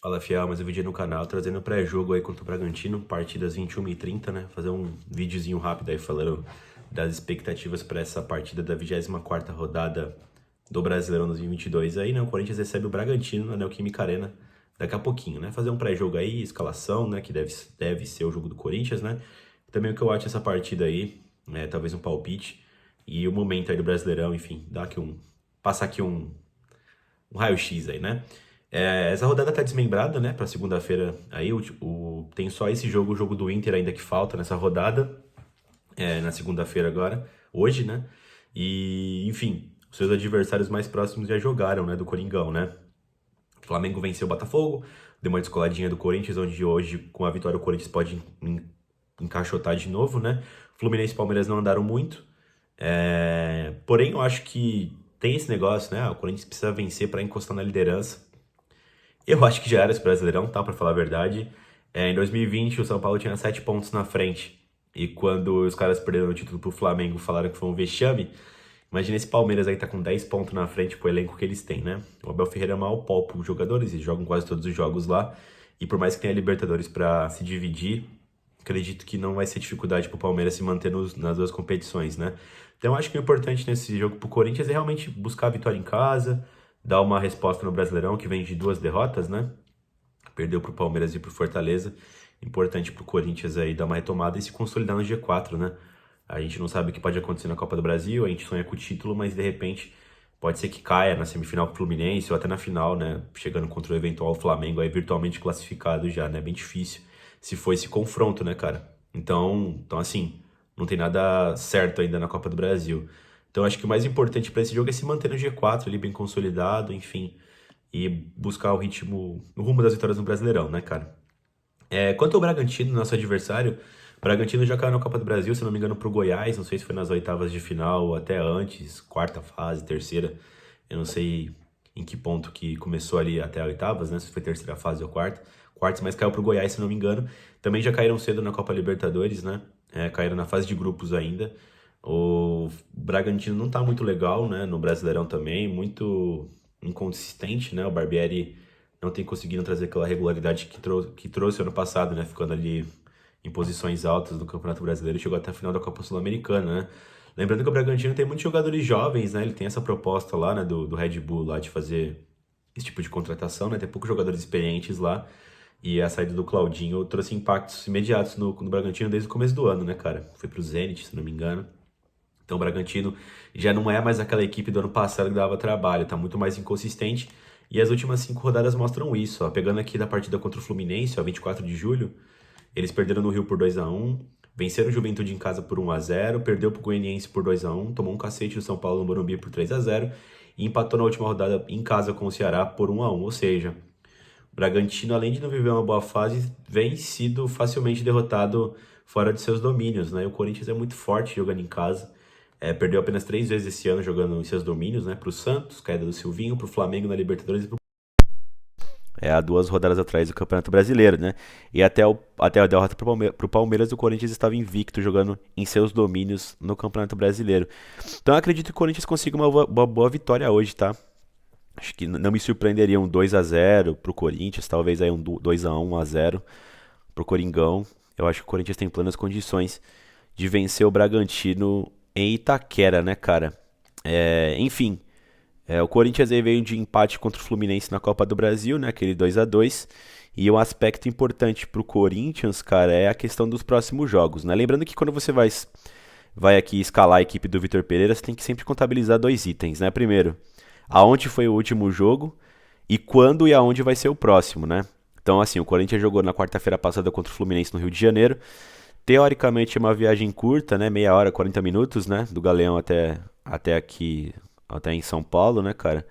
Fala, fiel, mais um vídeo aí no canal, trazendo o pré-jogo aí contra o Bragantino, partidas 21h30, né? Fazer um videozinho rápido aí falando das expectativas para essa partida da 24ª rodada do Brasileirão 2022 aí, né? O Corinthians recebe o Bragantino na Neoquímica Arena daqui a pouquinho, né? Fazer um pré-jogo aí, escalação, né? Que deve ser o jogo do Corinthians, né? Também o que eu acho dessa partida aí, né? Talvez um palpite e o momento aí do Brasileirão, enfim, passar aqui um raio-x aí, né? Essa rodada tá desmembrada, né, pra segunda-feira aí, tem só esse jogo, o jogo do Inter ainda que falta nessa rodada, na segunda-feira agora, hoje, né, e, enfim, os seus adversários mais próximos já jogaram, né, do Coringão, né, o Flamengo venceu o Botafogo, deu uma descoladinha do Corinthians, onde hoje, com a vitória, o Corinthians pode encaixotar de novo, né, Fluminense e Palmeiras não andaram muito, porém eu acho que tem esse negócio, né, o Corinthians precisa vencer para encostar na liderança. Eu acho que já era esse Brasileirão, tá? Pra falar a verdade. Em 2020, o São Paulo tinha 7 pontos na frente. E quando os caras perderam o título pro Flamengo, falaram que foi um vexame. Imagina esse Palmeiras aí tá com 10 pontos na frente pro elenco que eles têm, né? O Abel Ferreira mal poupa os jogadores, eles jogam quase todos os jogos lá. E por mais que tenha Libertadores pra se dividir, acredito que não vai ser dificuldade pro Palmeiras se manter nas duas competições, né? Então acho que o importante nesse jogo pro Corinthians é realmente buscar a vitória em casa, dar uma resposta no Brasileirão, que vem de duas derrotas, né? Perdeu pro Palmeiras e pro Fortaleza. Importante pro Corinthians aí dar uma retomada e se consolidar no G4, né? A gente não sabe o que pode acontecer na Copa do Brasil, a gente sonha com o título, mas de repente pode ser que caia na semifinal pro Fluminense ou até na final, né? Chegando contra o eventual Flamengo aí virtualmente classificado já, né? Bem difícil se for esse confronto, né, cara? Então assim, não tem nada certo ainda na Copa do Brasil. Então acho que o mais importante para esse jogo é se manter no G4 ali bem consolidado, enfim, e buscar o ritmo, o rumo das vitórias no Brasileirão, né, cara? Quanto ao Bragantino, nosso adversário, o Bragantino já caiu na Copa do Brasil, se não me engano, pro Goiás, não sei se foi nas oitavas de final ou até antes, quarta fase, terceira, eu não sei em que ponto que começou ali até a oitavas, né, se foi terceira fase ou quartas, mas caiu pro Goiás, se não me engano. Também já caíram cedo na Copa Libertadores, né, caíram na fase de grupos ainda. O Bragantino não tá muito legal, né, no Brasileirão também, muito inconsistente, né, o Barbieri não tem conseguido trazer aquela regularidade que trouxe ano passado, né? Ficando ali em posições altas do Campeonato Brasileiro e chegou até a final da Copa Sul-Americana, né? Lembrando que o Bragantino tem muitos jogadores jovens, né? Ele tem essa proposta lá, né, do Red Bull lá de fazer esse tipo de contratação, né? Tem poucos jogadores experientes lá. E a saída do Claudinho trouxe impactos imediatos no Bragantino desde o começo do ano, né, cara? Foi pro Zenit, se não me engano. Então o Bragantino já não é mais aquela equipe do ano passado que dava trabalho, tá muito mais inconsistente. E as últimas 5 rodadas mostram isso. Ó. Pegando aqui da partida contra o Fluminense, ó, 24 de julho, eles perderam no Rio por 2-1, venceram o Juventude em casa por 1-0, perdeu pro Goianiense por 2-1, tomou um cacete do São Paulo no Morumbi por 3-0 e empatou na última rodada em casa com o Ceará por 1-1. Ou seja, o Bragantino, além de não viver uma boa fase, vem sido facilmente derrotado fora de seus domínios, né? E o Corinthians é muito forte jogando em casa. Perdeu apenas 3 vezes esse ano jogando em seus domínios, né? Pro Santos, queda do Silvinho, pro Flamengo na Libertadores e pro há 2 rodadas atrás do Campeonato Brasileiro, né? E até a derrota pro Palmeiras, o Corinthians estava invicto jogando em seus domínios no Campeonato Brasileiro. Então eu acredito que o Corinthians consiga uma boa vitória hoje, tá? Acho que não me surpreenderia um 2-0 pro Corinthians, talvez aí um 2-1, 1-0 pro Coringão. Eu acho que o Corinthians tem plenas condições de vencer o Bragantino em Itaquera, né, cara? Enfim, o Corinthians aí veio de empate contra o Fluminense na Copa do Brasil, né? Aquele 2-2. E um aspecto importante pro Corinthians, cara, é a questão dos próximos jogos, né? Lembrando que quando você vai aqui escalar a equipe do Vitor Pereira, você tem que sempre contabilizar dois itens, né? Primeiro, aonde foi o último jogo e quando e aonde vai ser o próximo, né? Então, assim, o Corinthians jogou na quarta-feira passada contra o Fluminense no Rio de Janeiro. Teoricamente é uma viagem curta, né? Meia hora, 40 minutos, né? Do Galeão até aqui, até em São Paulo, né, cara?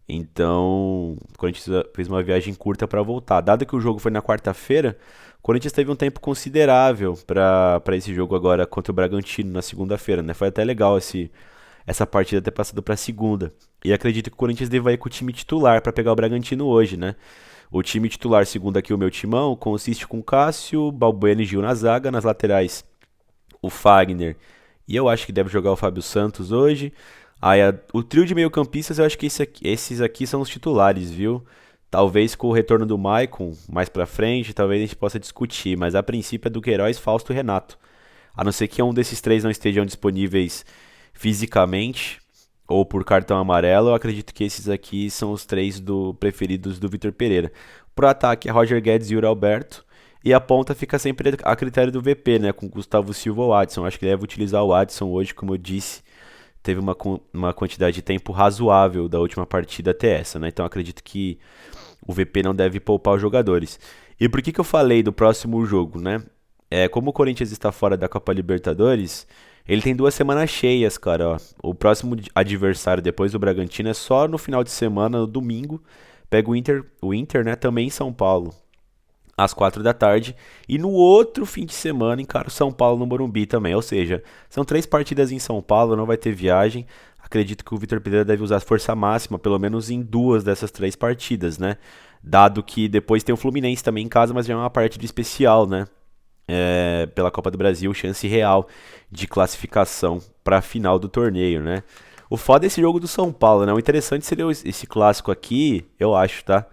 Então, o Corinthians fez uma viagem curta para voltar. Dado que o jogo foi na quarta-feira, o Corinthians teve um tempo considerável para esse jogo agora contra o Bragantino na segunda-feira, né? Foi até legal essa partida ter passado para segunda. E acredito que o Corinthians deva ir com o time titular para pegar o Bragantino hoje, né? O time titular, segundo aqui o meu timão, consiste com Cássio, Balbuena e Gil na zaga, nas laterais o Fagner, e eu acho que deve jogar o Fábio Santos hoje. Aí o trio de meio-campistas, eu acho que esses aqui são os titulares, viu? Talvez com o retorno do Maicon mais pra frente, talvez a gente possa discutir, mas a princípio é Duqueiroz, Fausto e Renato. A não ser que um desses três não estejam disponíveis fisicamente ou por cartão amarelo, eu acredito que esses aqui são os três preferidos do Vitor Pereira. Pro ataque é Roger Guedes e Yuri Alberto. E a ponta fica sempre a critério do VP, né? Com Gustavo Silva ou Adson. Acho que ele deve utilizar o Adson hoje, como eu disse. Teve uma quantidade de tempo razoável da última partida até essa, né? Então acredito que o VP não deve poupar os jogadores. E por que eu falei do próximo jogo, né? Como o Corinthians está fora da Copa Libertadores, ele tem 2 semanas cheias, cara. Ó. O próximo adversário depois do Bragantino é só no final de semana, no domingo. Pega o Inter, né? Também em São Paulo, às 4 da tarde. E no outro fim de semana encara o São Paulo no Morumbi também. Ou seja, são 3 partidas em São Paulo, não vai ter viagem. Acredito que o Vitor Pereira deve usar força máxima, pelo menos em 2 dessas 3 partidas, né? Dado que depois tem o Fluminense também em casa, mas já é uma partida especial, né? Pela Copa do Brasil, chance real de classificação para a final do torneio, né? O foda é esse jogo do São Paulo, né? O interessante seria esse clássico aqui, eu acho, tá?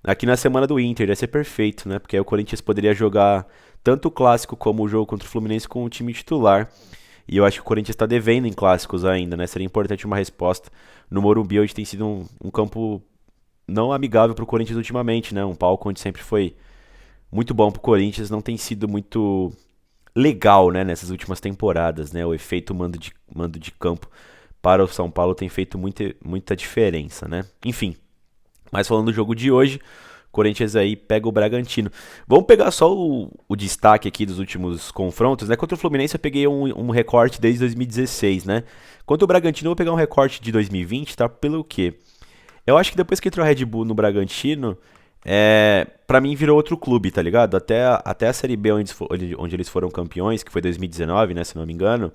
Aqui na semana do Inter, ia ser perfeito, né? Porque aí o Corinthians poderia jogar tanto o clássico como o jogo contra o Fluminense com o time titular. E eu acho que o Corinthians está devendo em clássicos ainda, né? Seria importante uma resposta. No Morumbi hoje tem sido um campo não amigável para o Corinthians ultimamente, né? Um palco onde sempre foi muito bom pro Corinthians, não tem sido muito legal, né, nessas últimas temporadas, né? O efeito mando de campo para o São Paulo tem feito muita diferença, né? Enfim, mas falando do jogo de hoje, Corinthians aí pega o Bragantino. Vamos pegar só o destaque aqui dos últimos confrontos, né? Contra o Fluminense eu peguei um recorte desde 2016, né? Contra o Bragantino eu vou pegar um recorte de 2020, tá? Pelo quê? Eu acho que depois que entrou a Red Bull no Bragantino, pra mim virou outro clube, tá ligado? Até a Série B onde eles foram campeões, que foi 2019, né, se não me engano,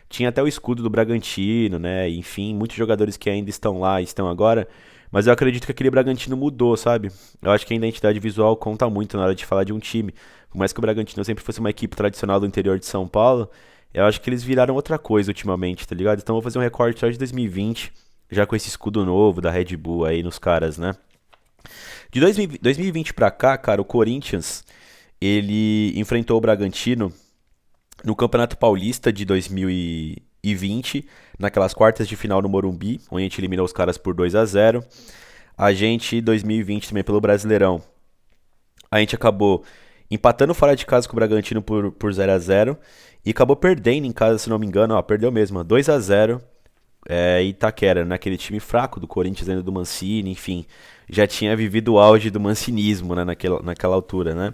tinha até o escudo do Bragantino, né? Enfim, muitos jogadores que ainda estão lá, estão agora, mas eu acredito que aquele Bragantino mudou, sabe? Eu acho que a identidade visual conta muito na hora de falar de um time. Por mais que o Bragantino sempre fosse uma equipe tradicional do interior de São Paulo, eu acho que eles viraram outra coisa ultimamente, tá ligado? Então eu vou fazer um recorte só de 2020, já com esse escudo novo da Red Bull aí nos caras, né? De 2020 pra cá, cara, o Corinthians, ele enfrentou o Bragantino no Campeonato Paulista de 2020, naquelas quartas de final no Morumbi, onde a gente eliminou os caras por 2-0. A gente, 2020 também pelo Brasileirão, a gente acabou empatando fora de casa com o Bragantino por 0-0 e acabou perdendo em casa, se não me engano, ó, perdeu mesmo, 2-0. Itaquera, naquele time fraco do Corinthians ainda do Mancini, enfim, já tinha vivido o auge do mancinismo, né, naquela altura, né?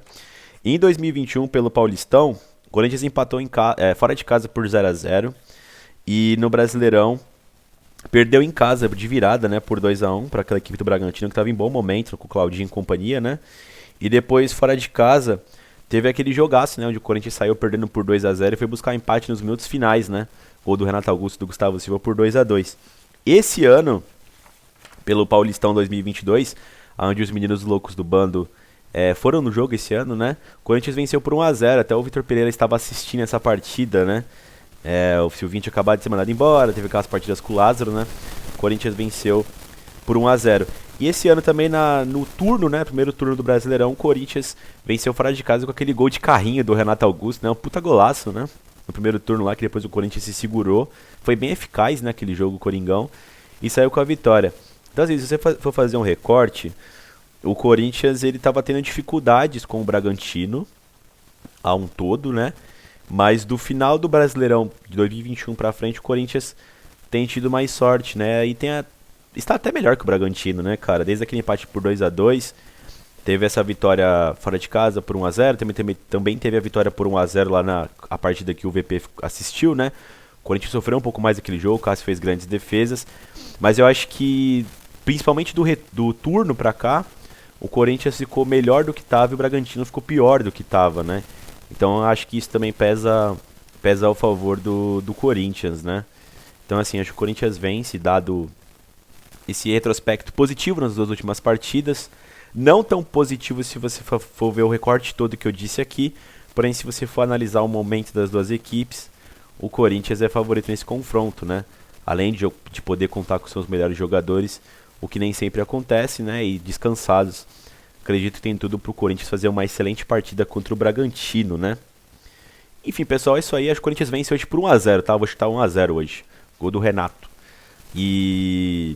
E em 2021, pelo Paulistão, o Corinthians empatou fora de casa por 0-0 e no Brasileirão perdeu em casa de virada, né, por 2-1 para aquela equipe do Bragantino que estava em bom momento com o Claudinho e companhia, né? E depois fora de casa teve aquele jogaço, né, onde o Corinthians saiu perdendo por 2-0 e foi buscar empate nos minutos finais, né? Gol do Renato Augusto e do Gustavo Silva por 2-2. Esse ano, pelo Paulistão 2022, onde os meninos loucos do bando foram no jogo esse ano, né? O Corinthians venceu por 1-0, até o Vitor Pereira estava assistindo essa partida, né? O Silvinho tinha acabado de ser mandado embora, teve aquelas partidas com o Lázaro, né? O Corinthians venceu por 1-0. E esse ano também no turno, né? Primeiro turno do Brasileirão, o Corinthians venceu fora de casa com aquele gol de carrinho do Renato Augusto, né? Um puta golaço, né? No primeiro turno lá, que depois o Corinthians se segurou. Foi bem eficaz naquele jogo, o Coringão. E saiu com a vitória. Então, assim, se você for fazer um recorte, o Corinthians, ele tava tendo dificuldades com o Bragantino, a um todo, né? Mas do final do Brasileirão de 2021 pra frente, o Corinthians tem tido mais sorte, né? E está até melhor que o Bragantino, né, cara? Desde aquele empate por 2-2, teve essa vitória fora de casa por 1-0, também teve a vitória por 1-0 lá na partida que o VP assistiu, né? O Corinthians sofreu um pouco mais aquele jogo, o Cássio fez grandes defesas, mas eu acho que, principalmente do turno pra cá, o Corinthians ficou melhor do que tava e o Bragantino ficou pior do que tava, né? Então eu acho que isso também pesa ao favor do Corinthians, né? Então, assim, acho que o Corinthians vence, dado esse retrospecto positivo nas 2 últimas partidas. Não tão positivo se você for ver o recorte todo que eu disse aqui. Porém, se você for analisar o momento das 2 equipes, o Corinthians é favorito nesse confronto, né? Além de poder contar com seus melhores jogadores, o que nem sempre acontece, né? E descansados. Acredito que tem tudo pro Corinthians fazer uma excelente partida contra o Bragantino, né? Enfim, pessoal, é isso aí. Acho que o Corinthians vence hoje por 1 a 0, tá? Eu vou chutar 1 a 0 hoje. Gol do Renato. E...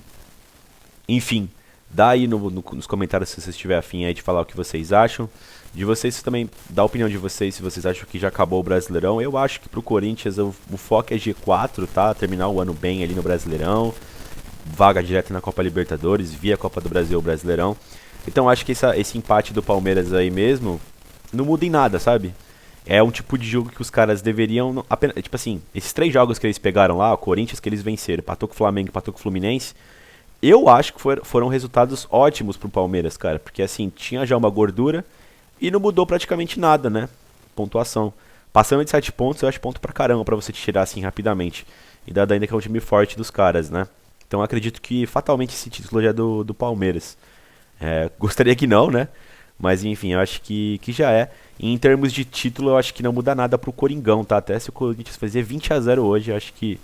Enfim, dá aí nos comentários se vocês estiverem afim aí de falar o que vocês acham. De vocês também, dá a opinião de vocês se vocês acham que já acabou o Brasileirão. Eu acho que pro Corinthians o foco é G4, tá? Terminar o ano bem ali no Brasileirão. Vaga direta na Copa Libertadores, via Copa do Brasil, Brasileirão. Então acho que esse empate do Palmeiras aí mesmo não muda em nada, sabe? É um tipo de jogo que os caras deveriam apenas, tipo assim, esses 3 jogos que eles pegaram lá, o Corinthians que eles venceram, empatou com o Flamengo, empatou com o Fluminense, eu acho que foram resultados ótimos pro Palmeiras, cara, porque assim, tinha já uma gordura e não mudou praticamente nada, né? Pontuação. Passando de 7 pontos, eu acho ponto pra caramba pra você te tirar assim rapidamente. E dado ainda que é um time forte dos caras, né? Então acredito que fatalmente esse título já é do Palmeiras. Gostaria que não, né? Mas enfim, eu acho que já é. E em termos de título, eu acho que não muda nada pro Coringão, tá? Até se o Corinthians fazer 20 a 0 hoje, eu acho que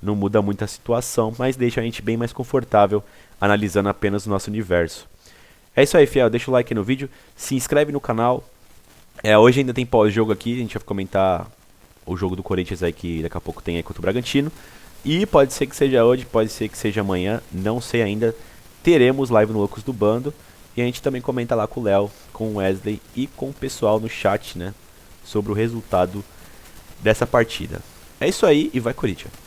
não muda muito a situação, mas deixa a gente bem mais confortável analisando apenas o nosso universo. É isso aí, fiel. Deixa o like aí no vídeo, se inscreve no canal. Hoje ainda tem pós-jogo aqui, a gente vai comentar o jogo do Corinthians aí que daqui a pouco tem aí contra o Bragantino. E pode ser que seja hoje, pode ser que seja amanhã, não sei ainda. Teremos live no Loucos do Bando. E a gente também comenta lá com o Léo, com o Wesley e com o pessoal no chat, né? Sobre o resultado dessa partida. É isso aí e vai Corinthians!